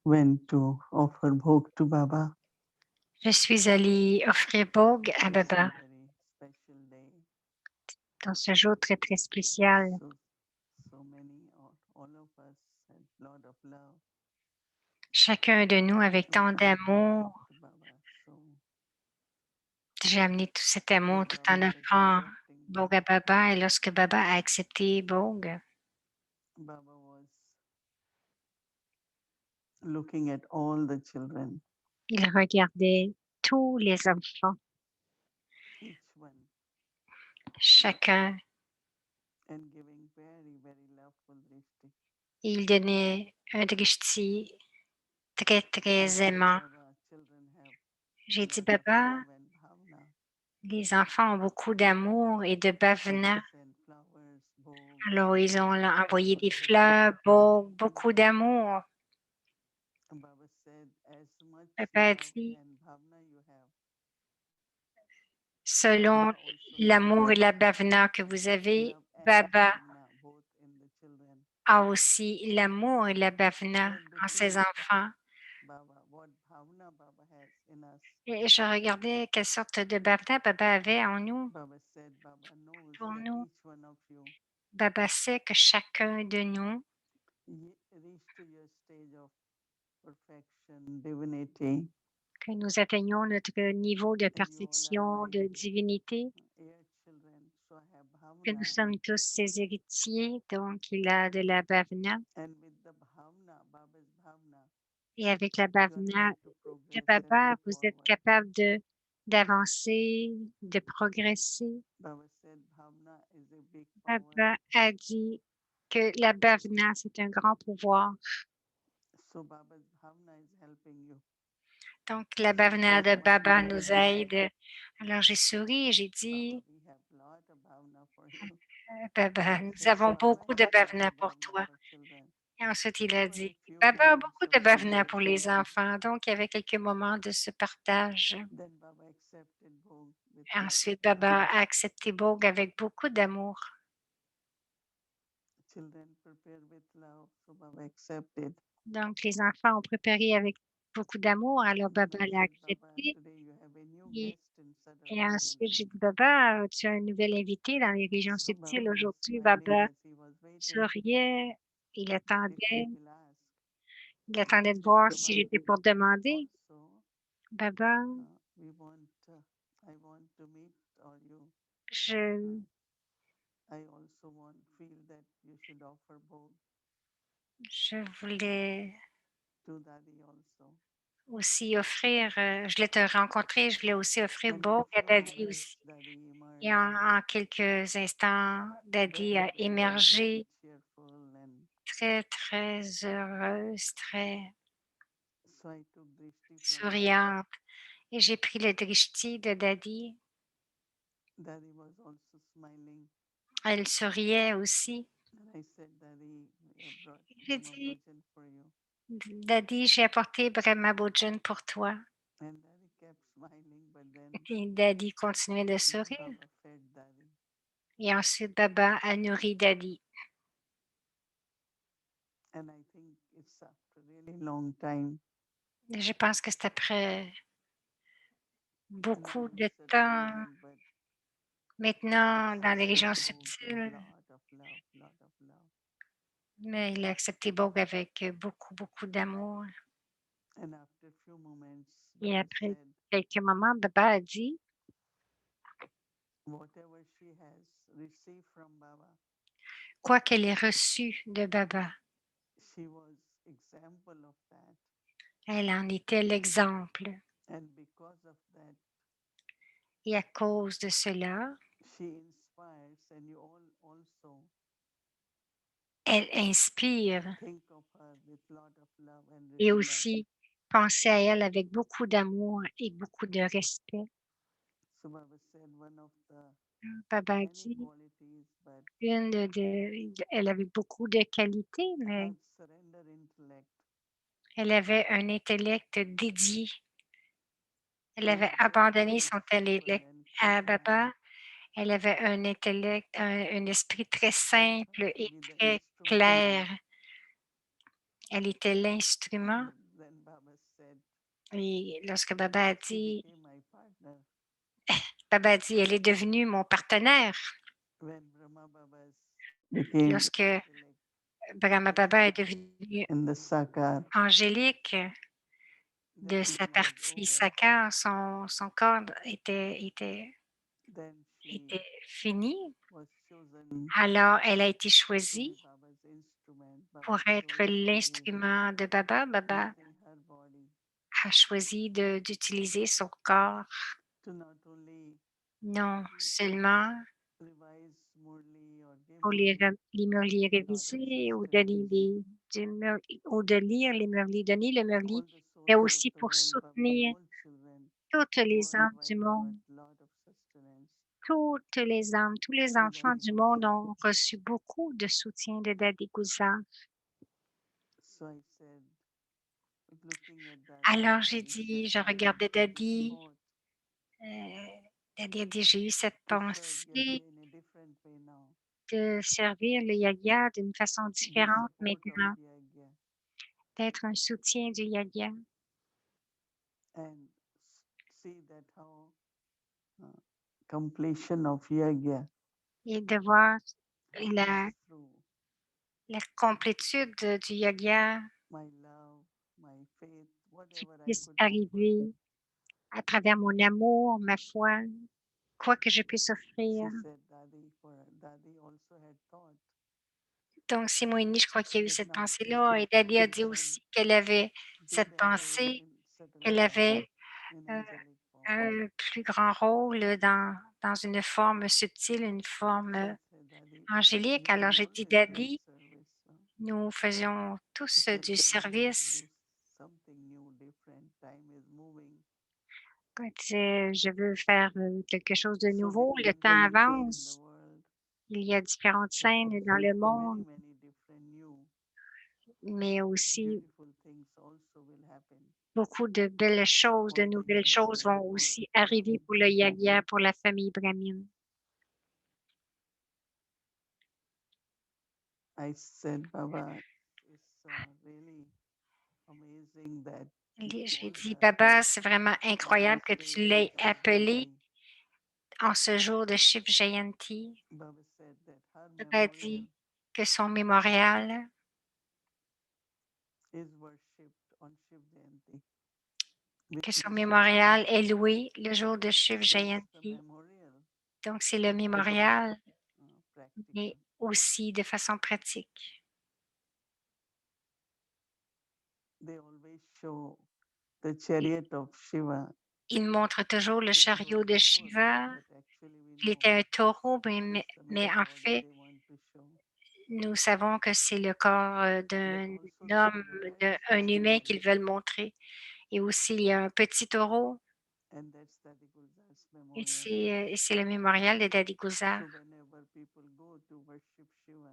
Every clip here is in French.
went to offer bhog to Baba. Je suis allée offrir Bog à It's a Baba very special day. dans ce jour très, très spécial. So, so many, all of us had lot of love Chacun de nous avec to tant offer bhog d'amour. to Baba. So J'ai amené tout cet amour when tout en Baba was offrant accepting Bog bhog, à Baba. Et lorsque Baba a accepté Bog, Baba was looking at all the children, il regardait tous les enfants, each one, chacun, and giving very, very loveful drishti. et il donnait un drishti très, I très said, aimant. Baba, children have J'ai dit, lot of Baba, love and bhavna. les enfants ont beaucoup d'amour et de So they bhavana. send flowers, bhog, Alors, ils ont envoyé des whatever they fleurs, beaucoup d'amour. Baba said, as much Papa a love dit, and bhavna you have, selon Baba also sends l'amour et la bhavana que vous avez, love and Baba bhavna both in the children. a aussi l'amour et la bhavana Tried to en ses feel enfants. Baba, what bhavna Baba has in us. Et je regardais quelle sorte de bhavana Baba avait en nous, Baba said, Baba knows pour that nous. each one of you Baba sait que chacun de nous, reach to your stage of perfection, divinity, que nous atteignons notre niveau de and you all are perfection, my de divinité, heir children. So I have que nous bhavna, sommes tous ses héritiers, donc il a de la bhavana. and with the bhavna, Baba's bhavna, Et avec la you are bhavana able to de progress and Baba, move vous êtes forward. capable d'avancer, de progresser. Baba said bhavna is a big power. Baba a dit que la bhavana, c'est un grand pouvoir. So Baba's bhavna is helping you. Donc, la So I bhavana just de smiled Baba and nous said, aide. Alors, j'ai souri et j'ai Baba, dit, we have lot of bhavna for you. Baba, Baba nous said, avons Bhavna beaucoup has de lot of bhavana pour bhavna toi. for children. Et ensuite, il a So a dit, few Baba a moments beaucoup of de bhavana pour les conversation. enfants. Donc, il y avait quelques moments de ce partage. Then Baba accepted bhog with Et lot of ensuite, love. Baba a accepté Bog avec beaucoup d'amour. Children prepare with love. So Baba accepted. Donc, les enfants ont préparé avec beaucoup d'amour. Alors, Then Baba I l'a said, Baba, accepté. today you have a new Et, guest in Southern et ensuite, j'ai Regency. dit, Baba, tu as un nouvel invité dans les régions So subtiles Baba was aujourd'hui. smiling Baba as he was waiting souriait. Il because attendait. he'll ask. Il attendait de That voir si Baba j'étais pour demander. also Baba, we want I want to meet all you. je, I also want feel that you should offer bhog je voulais to Dadi also. aussi offrir, je voulais te rencontrer, je voulais aussi offrir And in a Bog à few Daddy moments, aussi. Dadi Et emerged en quelques instants, Daddy very a very émergé cheerful, and très, très heureuse, très so I took drishti from Dadi. souriante. Et j'ai pris le drishti de Daddy. Dadi was also smiling, Elle souriait aussi. and I said, Dadi, we have brought J'ai Brahma dit, Bhojan for you. Daddy, j'ai apporté Brahma Bhojan pour toi. And Dadi kept smiling, but then Et Daddy continuait de sourire. Baba fed Dadi. Et ensuite, Baba a nourri Daddy. And I think it's after really long time. Je pense que c'est après And beaucoup now in de Southern temps, region, but maintenant dans les accepted régions bhog with subtiles, lot of love, lot of love. mais il a accepté Bog avec beaucoup, beaucoup d'amour. And after a few moments, Et Baba après said, quelques moments, Baba a dit, whatever she has received from Baba, quoi qu'elle ait reçu de Baba, she was example of that. elle en était l'exemple. And because of that, Et à cause de cela, she inspires, and you all also elle inspire think of her with lot of love and et respect. aussi penser à elle avec beaucoup d'amour et beaucoup de respect. So Baba said one of the Baba a many dit, qualities, but elle avait beaucoup de qualités, mais have surrender intellect. elle avait un intellect dédié. Elle And avait very, abandonné very son simple intellect and à clear mind. Baba. Elle avait un intellect, un esprit très And simple her to et be the très instrument clair. Elle était of l'instrument Et lorsque She became my partner. Baba a dit: «Elle est devenue mon partenaire». When Brahma Babas became Lorsque angelic Brahma Baba est devenu in the Sakar, angélique, de then sa she was partie over. sacrée, son corps était Then she était fini. was chosen Alors elle a été to be choisie Baba's instrument. pour Baba être chose to use l'instrument de Baba. Baba using her body a choisi d'utiliser son corps, to not only non seulement revise Murli or give pour Murli les murlis a lot of révisés ou donner sustenance. ou de lire les murlis, donner le All murli, the mais souls of aussi the pour world, Baba, soutenir all children toutes les âmes du worldwide got monde. lot of sustenance. Toutes les âmes, tous les So enfants Daddy du was. monde ont reçu beaucoup de soutien de Daddy Guzar. So I said, looking at Daddy, Alors j'ai I said, dit, je I regardais had this Daddy, thought Daddy a dit, j'ai eu cette to serve pensée Yagya in a different way now, de servir le Yagya d'une façon to be différente support of maintenant, Yagya d'être un soutien du Yagya and see that how completion of Yagya et de voir happens through la complétude du Yagya my love, my faith, qui whatever I puisse could offer. arriver à travers mon amour, ma foi, quoi que je puisse offrir. She said, Daddy also had thought Donc, 6 mois et demi, je crois qu'il y a eu that cette now pensée-là et Daddy a dit Guzar aussi qu'elle avait did cette a role pensée, in certain qu'elle form, avait, in heu, angelic form. un plus grand rôle dans une forme subtile, une forme, So I said, Daddy, angélique. we Alors will j'ai dit: always be in «Daddy, service. nous faisions He tous said, du but we have to service». do something new, different. Time is moving. Elle disait: «Je veux faire, quelque chose de So nouveau, le different temps conditions in the avance, world. il y a différentes But scènes dans also le many, monde, many different new mais aussi beautiful things also will happen beaucoup de belles choses, de for the nouvelles choses Yagya, vont for aussi arriver Brahmin pour le family. Yagya, pour la famille brahmine». I said, Baba, it's really amazing that you J'ai called dit: her «Baba, c'est vraiment on incroyable this que day tu of l'aies Shiv appelée Jayanti. en ce jour de Shiv Jayanti». Baba said that her Baba a memorial dit que son mémorial is worshipped on Shiv Jayanti que with son Nishchay. mémorial est loué le jour de Shiv So it's the Jayanti. memorial, Donc c'est le but also mémorial, mais practical. aussi de façon pratique. They always show the chariot of Shiva, Il montre toujours le which chariot was de a bull, Shiva. but actually we Il know était un taureau, it's the mais male en body fait, they want to show. nous savons que c'est le corps, But d'un also homme, symbolize the un humain small qu'ils one. veulent montrer. Et aussi, il y a un petit taureau And that's Daddy Gulzar's et memorial. c'est le mémorial de Daddy Guzar. So whenever people go to worship Shiva,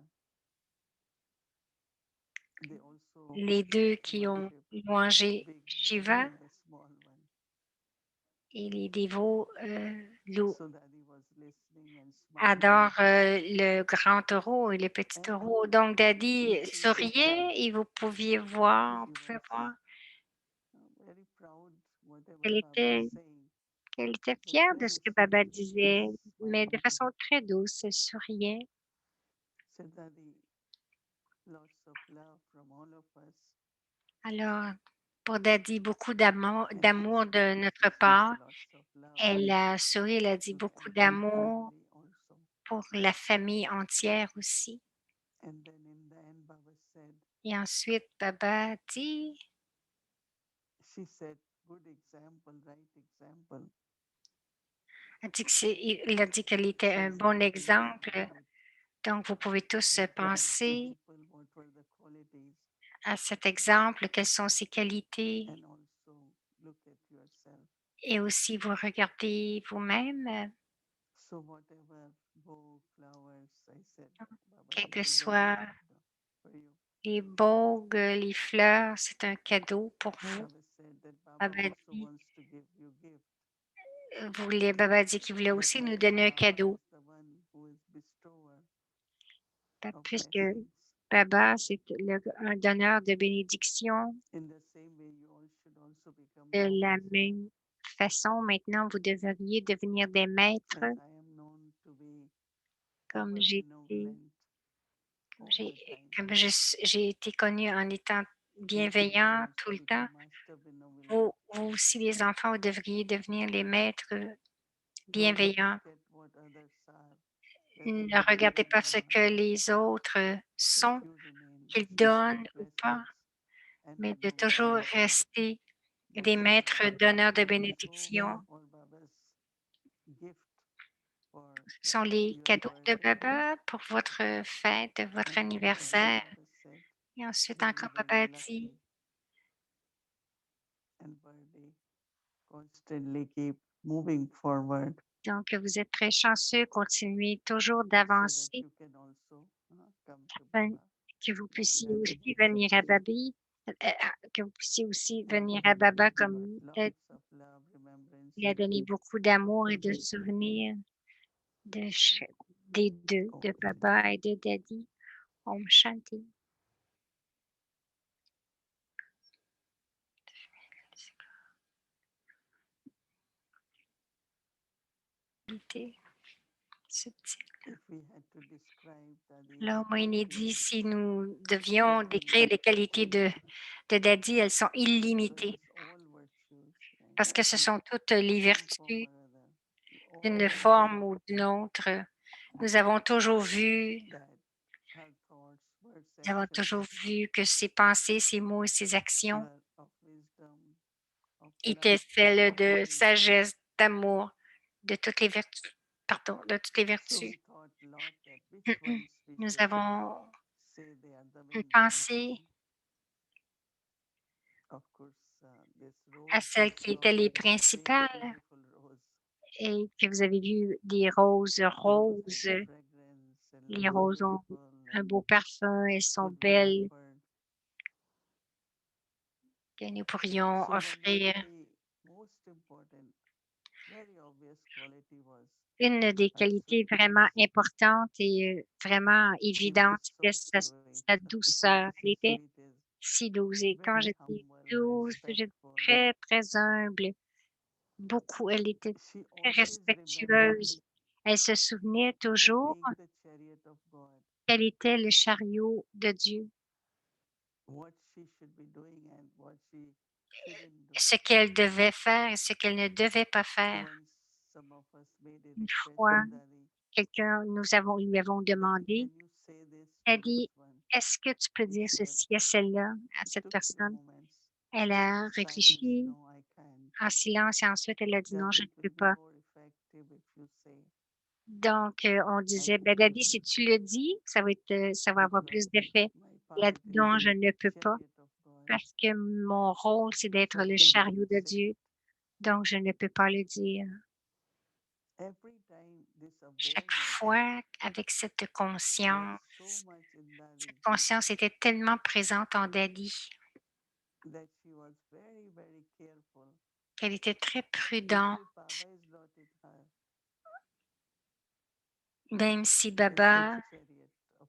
they also Les deux qui ont worship louangé big Shiva and the small one. et les dévots So Daddy was listening and smiling. adorent le grand taureau et le petit And taureau. Donc, you Daddy can see souriait et vous pouviez voir, on she pouvait was voir very proud whatever qu'elle Baba is était, saying, qu'elle était but fière de very ce que Baba sweetly disait, mais de smiling. façon très douce, elle souriait. Said Daddy, lots of love from all of us. Alors, pour Daddy, beaucoup And d'amour de notre she gives part. lots of love Elle a souri, elle a dit to the beaucoup entire d'amour family also. pour la famille entière aussi. And then in the end, Baba said, Et ensuite, Baba dit, she said, good example, right example. il a dit qu'elle était un As bon you think exemple. about it, Donc, vous pouvez tous what were the penser example, what were the qualities, à cet exemple, quelles sont ses qualités, and also look at yourself. et aussi vous regardez vous-même, So whatever bow, flowers, I said, Baba quel que said, soit very for you. les bogues, les fleurs, c'est un cadeau pour vous. Baba said that Baba Baba also dit, wants to give you gift. Baba dit qu'il voulait But aussi nous as donner un Baba cadeau, is the one who is bestower of puisque blessings, Baba, c'est un donneur de bénédiction. in the same way you all should also become De la Baba's, même façon, maintenant, vous devriez devenir des maîtres as I am known to be comme ever j'ai été, benevolent all j'ai, the time. comme j'ai été connue en étant You children bienveillant tout also le temps. become master benevolent. Vous aussi, les enfants, vous devriez devenir les maîtres Don't bienveillants. look at what others are, whether Ne they regardez give pas or ce not. que les autres If sont, you remain qu'ils system donnent ou pas, presidents and mais de benevolent toujours leaders, rester that des is maîtres why donneurs de it is so bénédictions. all Baba's gift for Sont les your cadeaux de birthday. Baba pour votre fête, votre And again, anniversaire. Baba said, Et ensuite you'll be encore, very Papa a dit, lucky and birthday constantly keep moving forward donc vous êtes très chanceux, continuez toujours so that d'avancer you can also come to afin Baba que vous like puissiez Daddy aussi venir à recently. Babi, que vous puissiez aussi And venir à he Baba got comme lots of love, remembrance, il a and donné beaucoup d'amour et de souvenirs des deux, de oh, Baba et de Daddy. Om Shanti. Subtil. if we had to describe Daddy's Là, au moins, il est dit, qualities, si nous it devions will décrire les qualités be de Daddy, elles sont because illimitées all virtues parce que ce sont toutes les in some form vertus or other, we d'une always forme saw ou d'une autre. Nous avons toujours vu, that her thoughts, words, nous avons actions toujours vu que ses pensées, ses mots et ses actions were of wisdom, of étaient love, celles of de grace. sagesse, d'amour, de toutes les vertus. Pardon, de toutes les So vertus. we thought a lot that which ones we Nous should avons say they are the une very pensée beautiful. Of course, this à rose celles is qui étaient les a very principales beautiful rose. et que vous avez vu des roses Rose has roses. fragrance and Les looks roses ont beautiful un and beau parfum, elles sont could be belles, offered. que nous pourrions So one of offrir. the most important, very obvious quality was Une des her qualités sweetness. vraiment importantes et vraiment She was évidentes, so c'était sweet. sa Her face douceur. Elle is était sweet, is si douce. Et quand very j'étais humble, douce, j'étais respectful. très, très humble. Beaucoup, elle était She très always remembered respectueuse. Elle se souvenait to toujours take the chariot of God, qu'elle était le chariot de Dieu, what she should be doing and what she shouldn't do. ce qu'elle devait faire et ce qu'elle ne devait pas faire. Once some of us made a Une request fois, to Daddy, lui avons Daddy, demandé, can you say this elle to this dit, one? est-ce que tu peux And dire she was, ceci à celle-là, à she cette took few personne? moments, Elle a silence, réfléchi no, I can't. en silence et ensuite elle a dit non, je Daddy, ne it peux will be pas. more effective if you say, Donc, on I disait, ben, can't Daddy, do si it tu le dis, ça va avoir because plus d'effet. my Elle a path dit is non, je ne peux pas chariot of God. parce que mon rôle, c'est d'être So I le couldn't chariot de say Dieu. it. Donc, je ne peux pas le dire. Every time this Chaque awareness fois, avec was so much in Daddy cette conscience était tellement présente en Daddy that she was very, very careful. qu'elle était très Even prudente, if Baba is not in her, même si it's the Baba, chariot of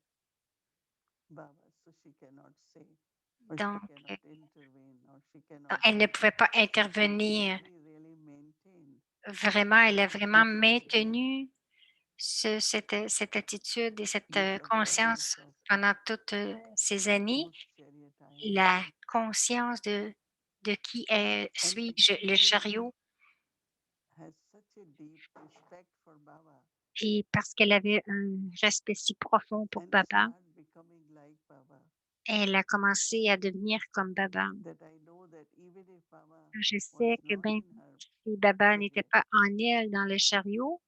Baba, so she cannot say, or she donc, cannot intervene, or she cannot elle ne do. pouvait pas But she intervenir. really, really maintained Vraiment, elle a vraiment this quality, maintenu cette attitude et cette this awareness conscience of pendant toutes ces années, whose chariot I am. la conscience de qui And suis-je, because le she chariot, has such a deep respect for Baba et parce qu'elle avait un respect si profond pour and Baba, start becoming like Baba, elle a commencé à devenir comme Baba. that I know that even if Baba Je was sais que not même in her si Baba n'était chariot, pas en elle dans le chariot,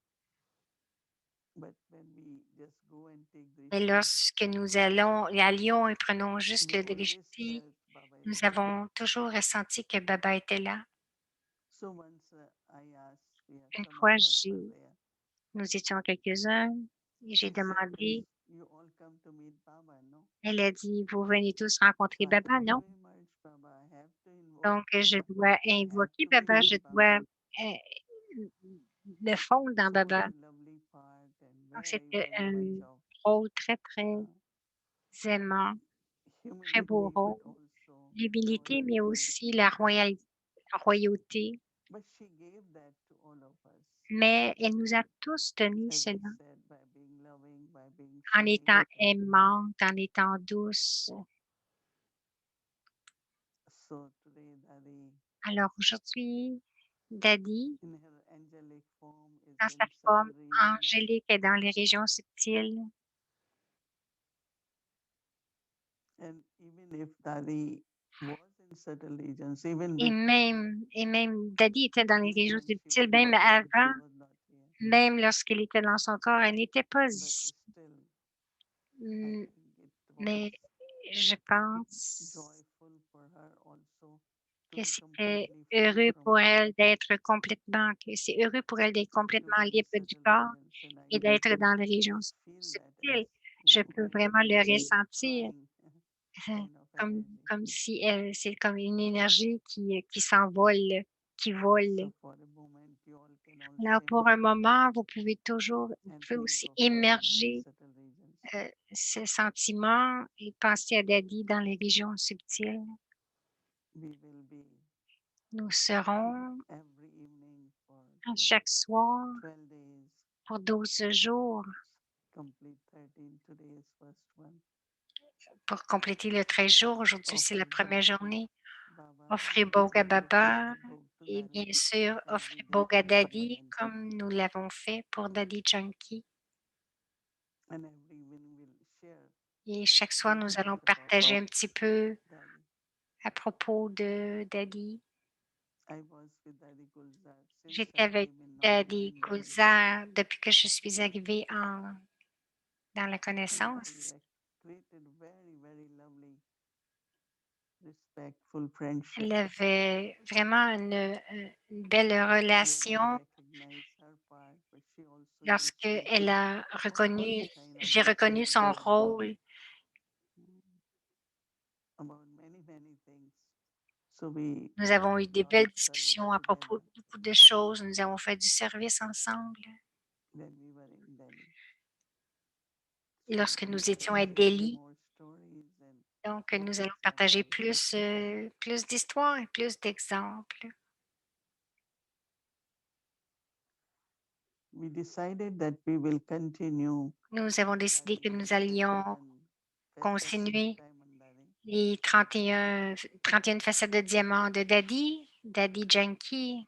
but when we just go and take mais drishti, lorsque nous allions et prenons juste we le always drishti, felt Baba is nous there. avons toujours ressenti que Baba était là. So once I asked, yeah, Une some of fois, us were there. nous étions quelques-uns, et j'ai I said, demandé, you all come to meet Baba, no? elle a dit, vous venez tous rencontrer So I Baba, have to non? emerge Baba, I have to invoke Donc, je Baba, dois I have invoquer to Baba, visit je Baba. dois le fondre dans So what Baba. a lovely part and Donc, very, c'était very un much of rôle très, très uh, aimant, très beau humility, but rôle. also L'humilité, mais royalty. aussi la royauté, royauté, But she gave that to all of us, mais elle nous a tous donné as I cela said, by being loving, by being en étant sweet. aimante, en étant douce. So today, Daddy, Alors aujourd'hui, Daddy, in her angelic form, is dans sa in forme subtle regions. angélique, est dans les régions subtiles. And even if Daddy was in subtle regions, even Et même Daddy était dans les even régions when she subtiles, was même born, she avant, was not here. même lorsqu'il était dans son corps, elle n'était pas But ici. still, I Mm, think it was Mais je pense joyful for her also to que be c'était completely free heureux from pour body, elle d'être complètement, que c'est heureux pour elle d'être to complètement be in libre du subtle corps regions. And et d'être dans les I régions just feel that as, subtiles. Je peux when vraiment le she's ressentir, flying euh, kind of energy. comme si elle, c'est comme une énergie qui s'envole, qui vole. So for a moment, you all can Alors, also pour un imagine moment, vous pouvez and pouvez think aussi of Daddy in immerger subtle regions. ce sentiment et penser à Daddy dans les régions subtiles. We will be Nous serons every evening for à chaque soir 12 days, pour 12 jours complete 13. Today is first one. pour compléter le 13 jours. Aujourd'hui, c'est la Offering première Bhog to journée. Baba, Offrez Bog à Baba offering Bhog to et Daddy bien sûr, every offrez day Bog à for Daddy Daddy Janki. comme nous l'avons fait pour Daddy Junkie. And every evening we'll share Et chaque soir, little nous allons bit about partager un petit peu Daddy. à propos de Daddy. I was with Daddy Gulzar since J'étais I avec came in Daddy knowledge and Daddy. Gulzar depuis que je suis arrivée dans la And connaissance. Daddy created very, very lovely, respectful friendship. Elle avait vraiment une belle Where I relation recognize her part, but she also used to lorsqu'elle a reconnu, all kind of j'ai reconnu son discussions rôle. about many, many things. So we Nous avons eu des lot of belles service discussions à propos together de beaucoup de choses. Nous avons fait du service ensemble when we were in Delhi. lorsque So we nous will étions à share Delhi. more stories and Donc, more nous allons partager examples. plus d'histoires et plus d'exemples. We decided that we will continue Nous avons décidé que nous allions 31 continuer Diamond Daddy. les 31 facettes de diamant de Daddy, Daddy Junkie.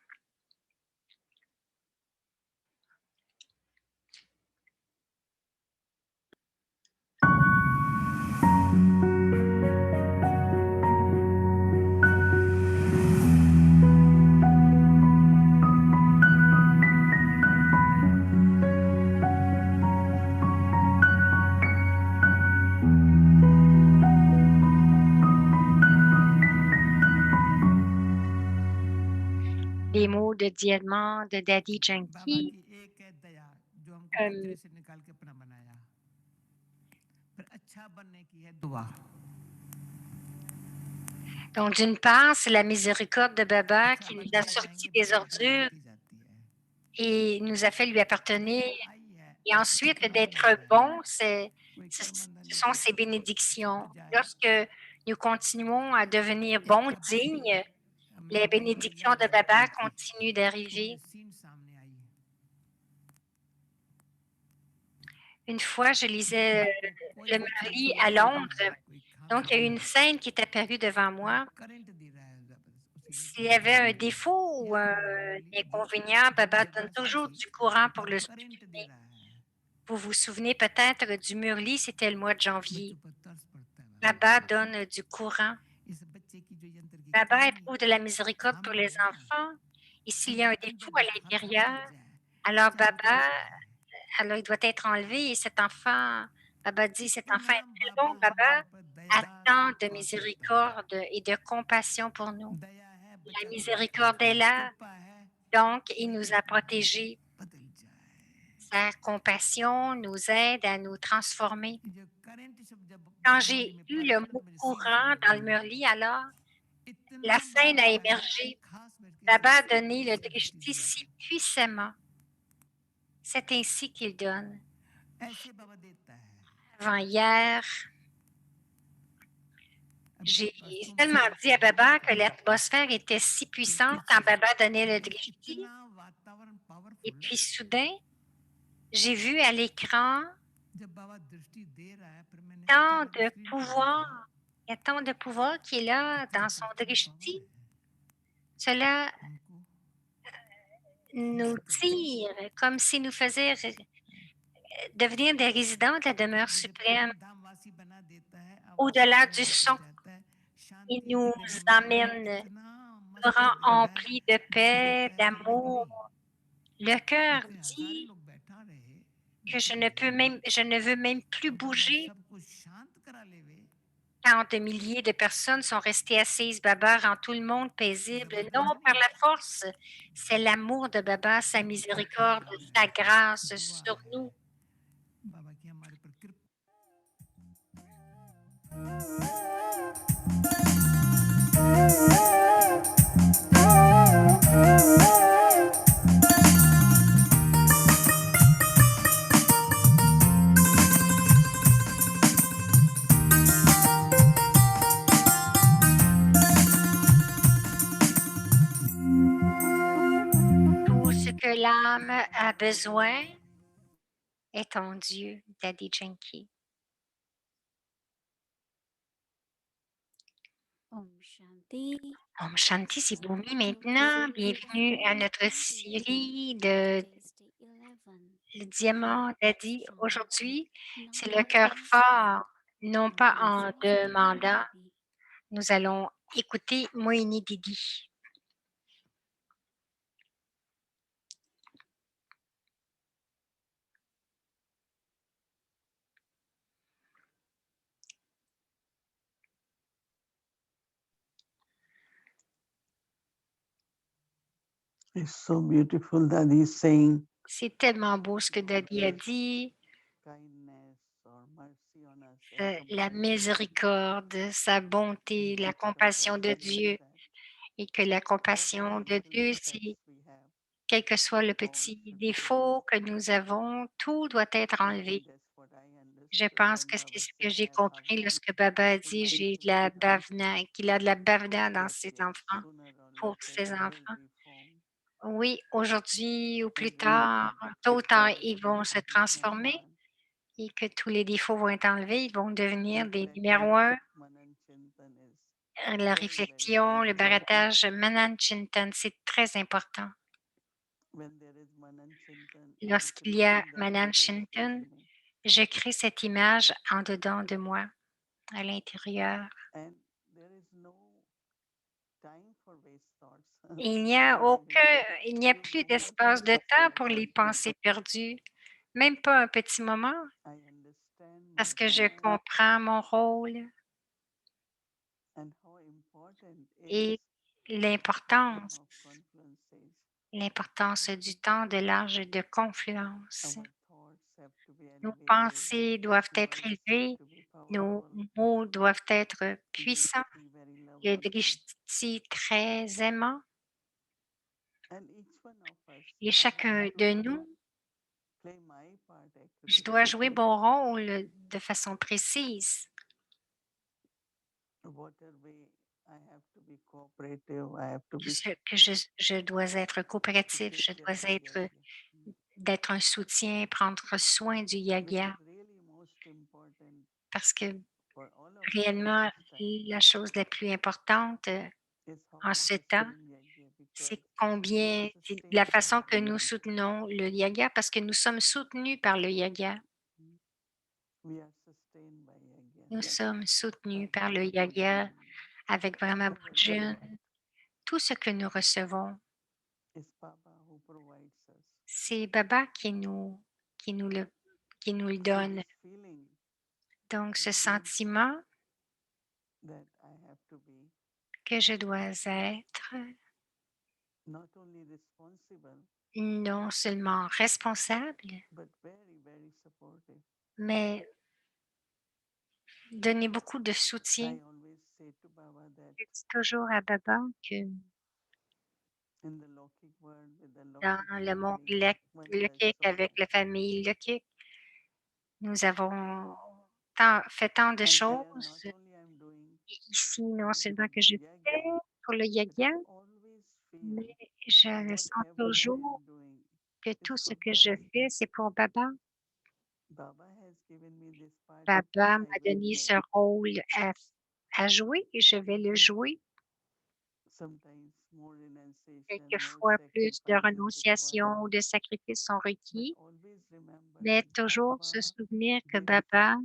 Les mots de diamant de Daddy बाबा Junkie. की एक है दया जो हमको Comme पिंजरे से निकाल के अपना बनाया फिर अच्छा बनने की है दुआ Donc, d'une part, c'est la miséricorde de Baba अच्छा qui nous बनते a रह sortis जाएंगे des फिर दुआ ordures की जाती है et nous a fait lui appartenir. दया आई है Et ensuite, एक नंबर d'être है bon, कोई ce कर्म बंधन ce नहीं sont कोई ses छूट bénédictions. जाए Lorsque nous continuons à devenir एक bons, कभी dignes, हमने les अपनी bénédictions लीला de याद Baba की continuent तो d'arriver. मुझे सीन सामने आई Une fois, je lisais आपको कोई le भी चीज Marly à समझ नहीं Londres. है कोई खामी Donc, il y a eu है une scène qui est apparue devant जो moi. करंट दे रहा है उसी में S'il y avait un défaut ou याद un रखना मुरली जो inconvénient, जो Baba donne जगह से toujours थी du courant pour वो le करंट दे supprimer. रहा है Vous vous souvenez peut-être du Murli, c'était le mois de janvier. बच्चों पर तरस पड़ता है Baba donne du courant. इस बच्चे की जो यंत्र की Baba खामी éprouve de la miséricorde pour खामी les है ना enfants. Et s'il y a उनका un अंदर défaut à जो थर थर l'intérieur, कांप जाए alors चाहे वो Baba, कैसा है alors il doit être enlevé. Et cet enfant, Baba dit, cet enfant इतना est très bon. बाबा Baba हमारे पर दया a tant de कृपा करता है miséricorde et de compassion pour nous. दया है La बचाता miséricorde est है là. कृपा है Donc, il मेरी nous a protégés. बदल जाए Sa compassion nous aide à nous transformer. जो करंट शब्द जब Quand मुरली j'ai में eu पढ़ा le ना तो mot मेरे सीन courant सामने dans le आई Murli, alors la इतना scène a बाबा है émergé. खास करके Baba a सबसे donné le शक्ति drishti दिया si puissamment. C'est ainsi qu'il donne. ऐसे बाबा देता है Avant-hier, J'ai परसों tellement विचार dit à कर रहा Baba que था l'atmosphère était si कि puissante किस quand Baba बात donnait le में drishti. इतना वातावरण Et powerful puis soudain, j'ai vu à l'écran जब बाबा दृष्टि दे रहा है फिर मैंने tant अचानक de स्क्रीन पे pouvoir. देखा Il y a tant de pouvoir qui est कि là किस dans son बात में पावर drishti. है Cela उनको nous खींच कर tire comme s'il nous faisait devenir des résidents de la demeure जैसे suprême परम धामवासी बना देता है आवाज au-delà du पैदा हो son. जाता है Il शांति nous भरे मन में emmène, इतना nous मस्त rend हो जाता है emplis de जैसे paix, लगता है जिंदगी d'amour. मिली Le cœur इतने हजारे dit लोग बैठा रहे que बैठे रहे je ne veux même plus और बाबा bouger. सबको शांत करा लेवे 40 milliers de personnes sont restées assises. Baba rend tout le monde paisible, non जबरदस्ती par नहीं la force. C'est l'amour de Baba, sa miséricorde, कृपा sa है grâce दुआ sur है nous. बाबा की हमारे पर कृपा Tout ce que l'âme a besoin est en Dieu, Daddy Janki. Om Shanti. Om Shanti, c'est So, Bhumi welcome maintenant. to Bienvenue à notre Day série 11. de Today's day 11. le diamant Daddy. So, Aujourd'hui, c'est le now cœur let's fort, non pas en listen to demandant. Didi. Nous allons écouter Moini Didi. It's so beautiful that he's saying C'est tellement beau ce que Daddy a dit. kindness or mercy on us. and La compassion miséricorde, sa bonté, la instead of compassion de anger Dieu. that Et que la compassion whatever de little Dieu, defects c'est we have, quel que soit le all petit should be défaut removed. que nous avons, tout doit être I enlevé. think that's what I Je understood pense when que c'est Baba ce que said I j'ai have compris bhavna lorsque Baba a in dit my j'ai de la children bhavna, qu'il a de la bhavna dans that ses yes, enfants, sooner or pour later ses they will enfants. reform Oui, aujourd'hui ou plus and we tard, will tôt ou tard, become ils vont se number transformer one. et que tous les défauts vont être enlevés, ils vont devenir des Reflecting numéros un. Manan Chintan is La very, very réflexion, le important. baratage, Manan Chintan, c'est très important. When there is Manan Chintan, I'm Lorsqu'il y a creating that Manan image Chintan, within me. je crée cette image en dedans de moi, à l'intérieur. And there is no time for waste thoughts. Il n'y a il n'y a You plus no more d'espace de temps suffer pour les from pensées perdues, même pas un petit moment, I understand my parce que je role comprends mon rôle and how important is et time l'importance, of confluences. l'importance du temps de l'âge de confluence. Our thoughts have to be Nos elevated, pensées doivent être words have élevées, to be nos powerful, mots doivent être puissants, drishti very le lovely. drishti très aimant, And each one of us, et I chacun have de to nous, play my part je accurately. dois jouer mon rôle de façon précise. Whatever way I have to be cooperative, I have to be Je dois être to coopératif, take je care dois of the être yajna. d'être un soutien, prendre soin du Which yaga, is really most important parce que for all of us at réellement, this time la chose la plus importante is how en we ce temps, sustain yajna c'est because we combien, are c'est sustained la by façon que yajna. nous soutenons le yaga, parce que nous sommes soutenus par le yaga. We are sustained by yajna. Nous sommes soutenus By par le Brahma yaga Bhojana. avec Brahma Whatever we Bhujan. get Tout ce que nous recevons, is Baba who provides us. c'est Baba qui nous le So donne. this feeling Donc, ce sentiment that I have to be que je dois être not only responsible non seulement responsable, but very, very supportive. mais donner beaucoup de soutien. I always say to Baba that Je dis toujours à Baba que in the Lokik world with the dans Lokik le monde family, when there is Lekik, avec sorrow, la famille Lekik, nous avons fait tant de and here not choses. only I'm doing Et ici, non seulement que je fais pour le yoga, mais je ressens toujours que tout ce que je fais, c'est pour Baba. Baba m'a donné ce rôle à jouer et je vais le jouer. Quelquefois, plus de renonciation ou de sacrifices sont requis, mais toujours se souvenir que Baba,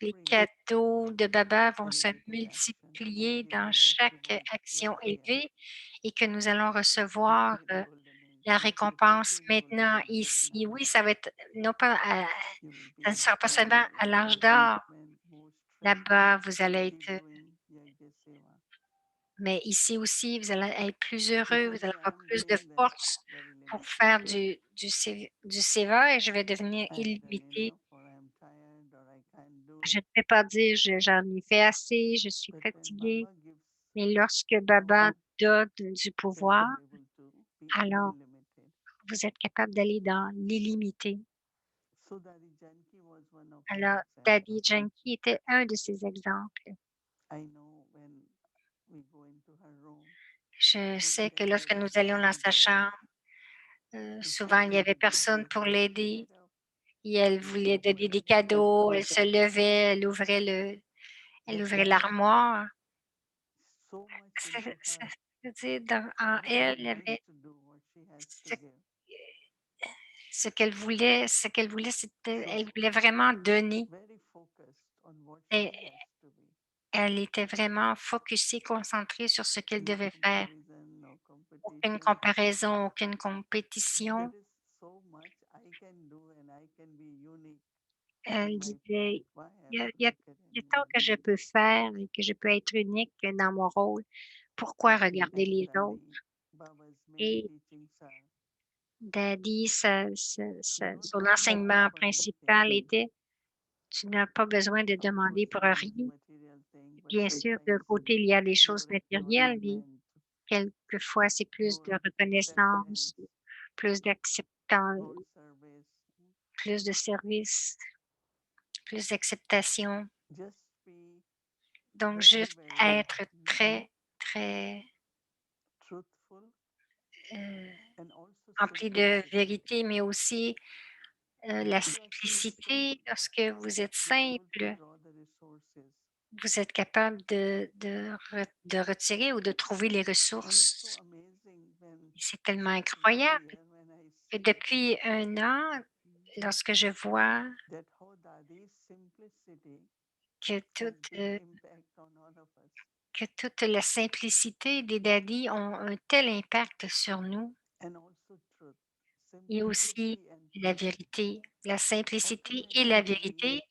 les cadeaux de Baba vont se multiplier dans chaque action élevée et que nous allons recevoir la récompense maintenant ici. Oui, ça va être non pas ça ne sera pas seulement à l'âge d'or. Là-bas, vous allez être, mais ici aussi, vous allez être plus heureux, vous allez avoir plus de force pour faire du seva et je vais devenir illimité. Je ne peux pas dire j'en ai fait assez, je suis fatigué, mais lorsque Baba donne du pouvoir, alors vous êtes capable d'aller dans l'illimité. Alors, Daddy Janki était un de ces exemples. Je sais que lorsque nous allions dans sa chambre, souvent il n'y avait personne pour l'aider et elle voulait donner des cadeaux, elle se levait, elle ouvrait l'armoire. Ça veut dire en elle, il y avait ce, ce qu'elle voulait, c'était, elle voulait vraiment donner. Et elle était vraiment focusée, concentrée sur ce qu'elle devait faire. Aucune comparaison, aucune compétition. Elle disait, il y a tant que je peux faire et que je peux être unique dans mon rôle. Pourquoi regarder les autres? Et Daddy, son enseignement principal était, tu n'as pas besoin de demander pour rien. Bien sûr, d'un côté, il y a les choses matérielles, mais quelquefois, c'est plus de reconnaissance, plus d'acceptance, plus de service, plus d'acceptation. Donc, juste être très, très rempli de vérité, mais aussi la simplicité. Lorsque vous êtes simple, vous êtes capable de retirer ou de trouver les ressources. C'est tellement incroyable que depuis 1 an, lorsque je vois que toute la simplicité des daddies ont un tel impact sur nous et aussi la vérité, la simplicité et la vérité,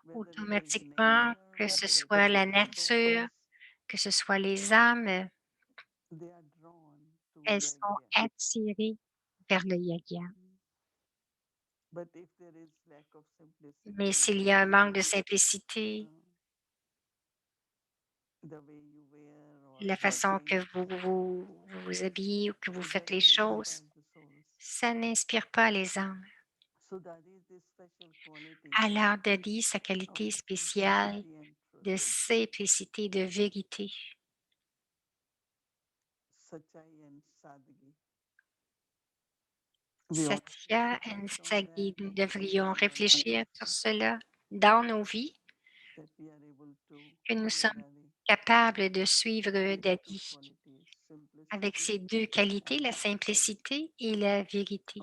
automatiquement, que ce soit la nature, que ce soit les âmes, elles sont attirées vers le yoga. Mais s'il y a un manque de simplicité, la façon que vous habillez ou que vous faites les choses, ça n'inspire pas les âmes. Alors, Daddy, sa qualité spéciale de simplicité, de vérité. Satya et Sagi, nous devrions réfléchir sur cela dans nos vies, que nous sommes capables de suivre Daddy avec ces deux qualités, la simplicité et la vérité.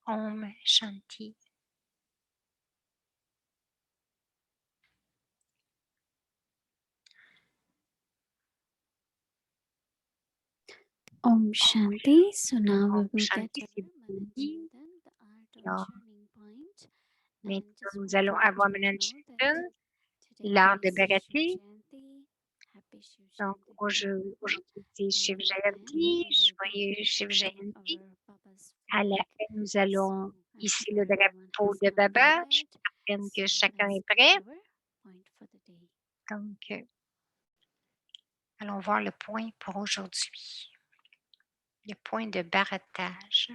Om Shanti. Om Shanti. So now we Om will Shanti, get c'est Mananjithan, the art Alors, of turning point. maintenant, Just nous want allons to let avoir you know Mananjithan, that today l'art de is Shiv Bharati. Jayanti. Happy Shiv Donc, Jayanti to everyone. aujourd'hui, c'est Shiv And Jayanti, we will be joyeux Shiv chanting Jayanti. our Baba's À la flag. fin, nous allons So I hisser hope le everyone drapeau has de Baba. Je completed. suis certaine So que chacun let's est prêt. our point for the day. Donc, allons voir le point pour aujourd'hui. Le point de barattage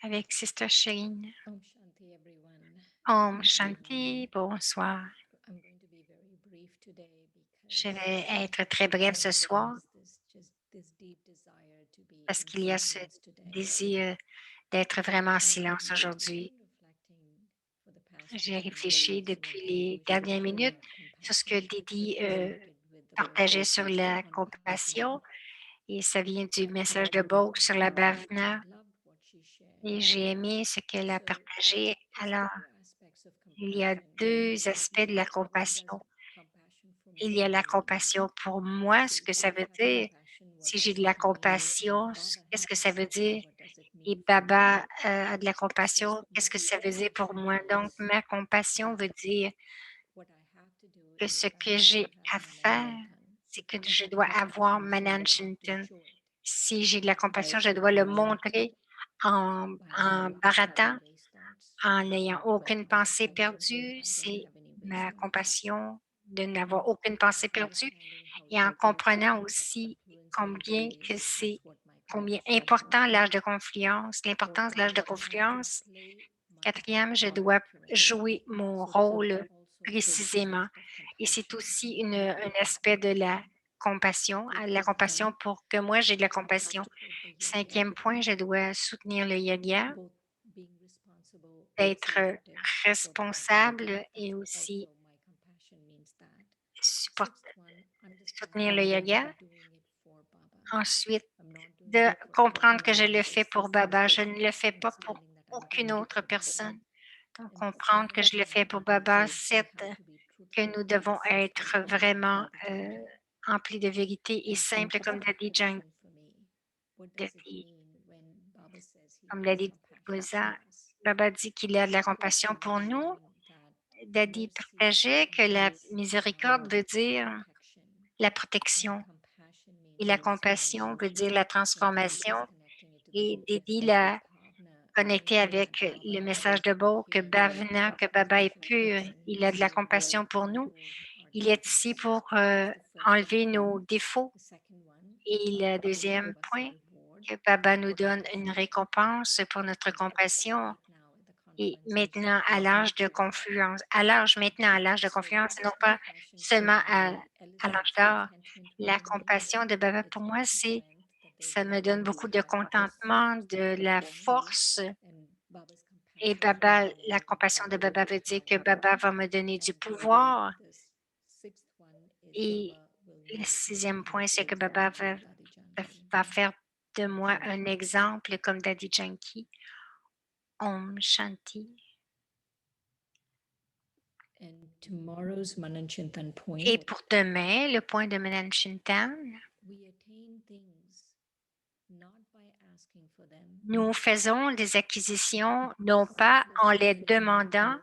avec Sister Shireen. Om Shanti, everyone. Om Shanti, bonsoir. Je vais être très brève ce soir parce qu'il y a ce désir d'être vraiment en silence aujourd'hui. J'ai réfléchi depuis les dernières minutes sur ce que Didi partageait sur la compassion et ça vient du message de Bogue sur la bhavana. Et j'ai aimé ce qu'elle a partagé. Alors, il y a deux aspects de la compassion. Il y a la compassion pour moi, ce que ça veut dire. Si j'ai de la compassion, qu'est-ce que ça veut dire? Et Baba a de la compassion, qu'est-ce que ça veut dire pour moi? Donc, ma compassion veut dire que ce que j'ai à faire, c'est que je dois avoir Mananchintana. Si j'ai de la compassion, je dois le montrer en baratant, en n'ayant aucune pensée perdue. C'est ma compassion de n'avoir aucune pensée perdue et en comprenant aussi combien important l'âge de confiance, l'importance de l'âge de confiance. Quatrième, je dois jouer mon rôle précisément. Et c'est aussi un aspect de la compassion pour que moi j'ai de la compassion. Cinquième point, je dois soutenir le yoga, d'être responsable et aussi soutenir le yoga. Ensuite, de comprendre que je le fais pour Baba. Je ne le fais pas pour aucune autre personne. Donc, comprendre que je le fais pour Baba, c'est que nous devons être vraiment emplis de vérité et simples comme Daddy Janki. Comme Daddy Bouza, Baba dit qu'il a de la compassion pour nous. Daddy partageait que la miséricorde veut dire la protection et la compassion veut dire la transformation. Et Daddy l'a connecté avec le message de Beau que Bhavana, que Baba est pur, il a de la compassion pour nous. Il est ici pour enlever nos défauts. Et le deuxième point, que Baba nous donne une récompense pour notre compassion. Et maintenant, à l'âge de confiance, non pas seulement à l'âge d'or. La compassion de Baba pour moi, ça me donne beaucoup de contentement, de la force. Et Baba, la compassion de Baba veut dire que Baba va me donner du pouvoir. Et le sixième point, c'est que Baba va faire de moi un exemple comme Daddy Janki. Om Shanti. Et pour demain, le point de Mananchintana, nous faisons des acquisitions non pas en les demandant,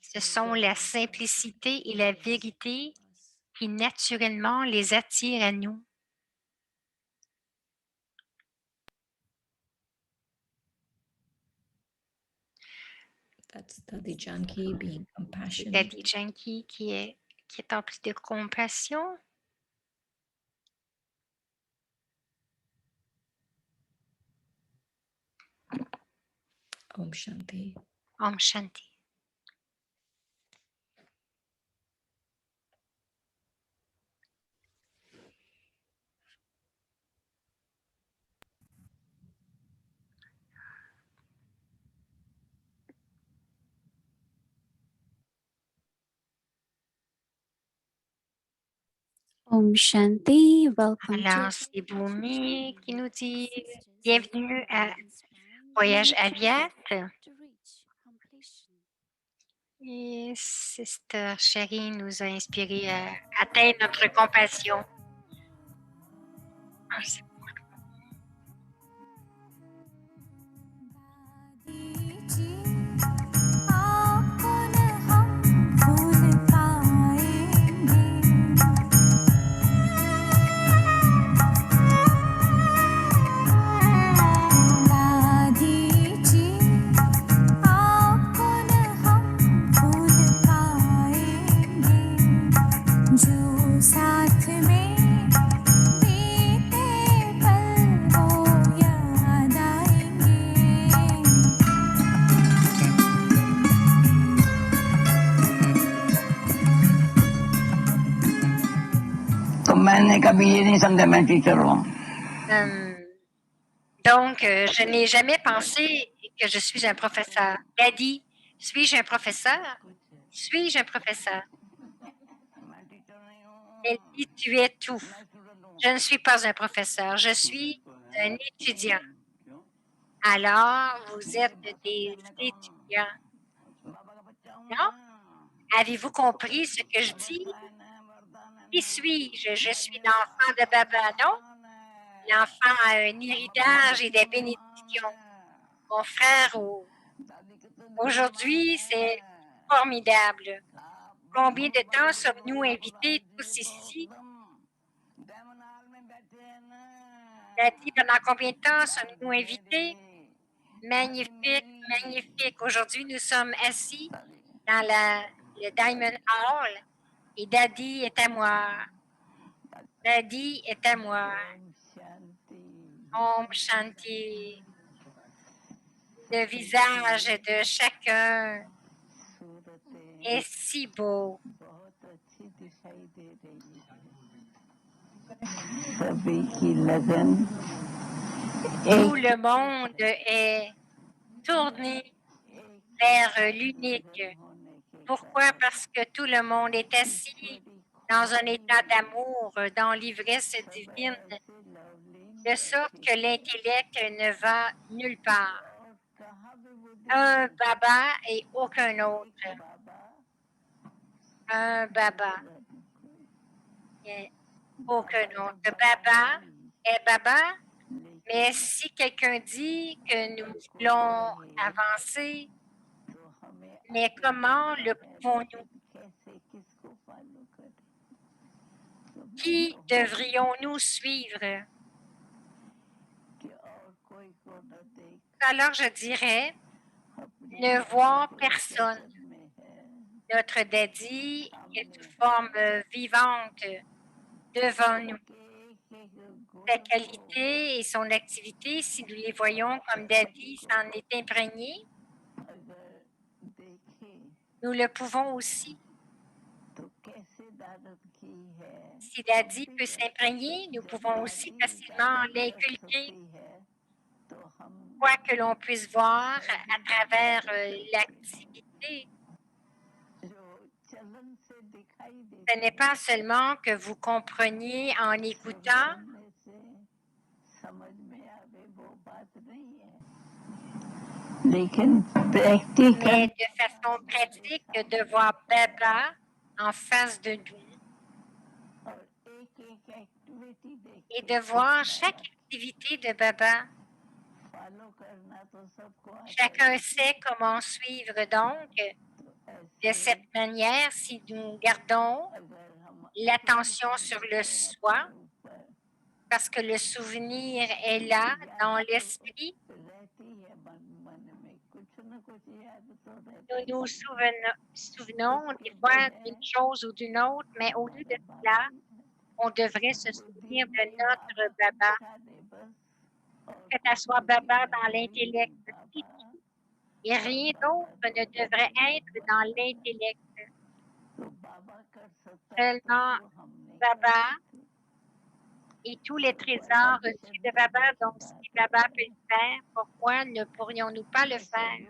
ce sont la simplicité et la vérité qui naturellement les attirent à nous. Daddy Janki being compassionate. Daddy Janki qui est empli de compassion. Om Shanti. Om Shanti. Om Shanti, welcome Alors, to c'est Bhumi qui nous dit bienvenue à Voyage Aviat. Et Sister Chérie nous a inspiré à atteindre notre compassion. साथ में बीते मैंने कभी ये नहीं समझा मैं टीचर हूँ। Donc, je n'ai jamais pensé que je suis un professeur. Daddy, suis-je un professeur? Suis-je un professeur? Elle dit, tu es tout. Je ne suis pas un professeur, je suis un étudiant. Alors, vous êtes des étudiants. Non? Avez-vous compris ce que je dis? Qui suis-je? Je suis l'enfant de Baba, non? L'enfant a un héritage et des bénédictions. Mon frère, aujourd'hui, c'est formidable. Combien de temps sommes-nous invités tous ici? Daddy, pendant combien de temps sommes-nous invités? Magnifique, magnifique. Aujourd'hui, nous sommes assis dans le Diamond Hall et Daddy est à moi. Daddy est à moi. Om Shanti. Le visage de chacun est si beau. Tout le monde est tourné vers l'unique. Pourquoi? Parce que tout le monde est assis dans un état d'amour, dans l'ivresse divine, de sorte que l'intellect ne va nulle part. Un Baba et aucun autre. Un Baba et aucun autre. Baba est Baba, mais si quelqu'un dit que nous voulons avancer, mais comment le pouvons-nous? Qui devrions-nous suivre? Alors je dirais, ne voir personne. Notre Daddy est sous forme vivante devant nous. Sa qualité et son activité, si nous les voyons comme Daddy s'en est imprégné, nous le pouvons aussi. Si Daddy peut s'imprégner, nous pouvons aussi facilement l'inculquer. Quoi que l'on puisse voir à travers l'activité, ce n'est pas seulement que vous compreniez en écoutant, mais de façon pratique de voir Baba en face de nous et de voir chaque activité de Baba. Chacun sait comment suivre donc. De cette manière, si nous gardons l'attention sur le soi, parce que le souvenir est là dans l'esprit, nous nous souvenons des fois d'une chose ou d'une autre, mais au lieu de cela, on devrait se souvenir de notre Baba. Que ça soit Baba dans l'intellect, et rien d'autre ne devrait être dans l'intellect. Seulement Baba et tous les trésors reçus de Baba. Donc, si Baba peut le faire, pourquoi ne pourrions-nous pas le faire?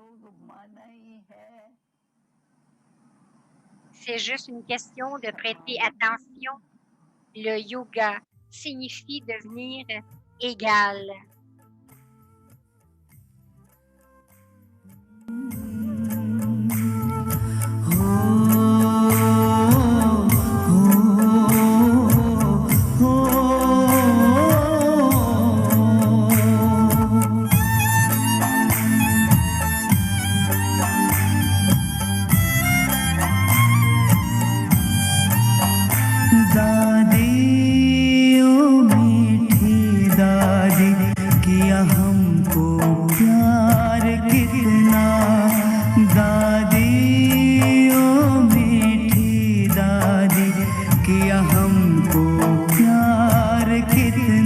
C'est juste une question de prêter attention. Le yoga signifie devenir égal. किया हमको प्यार कितना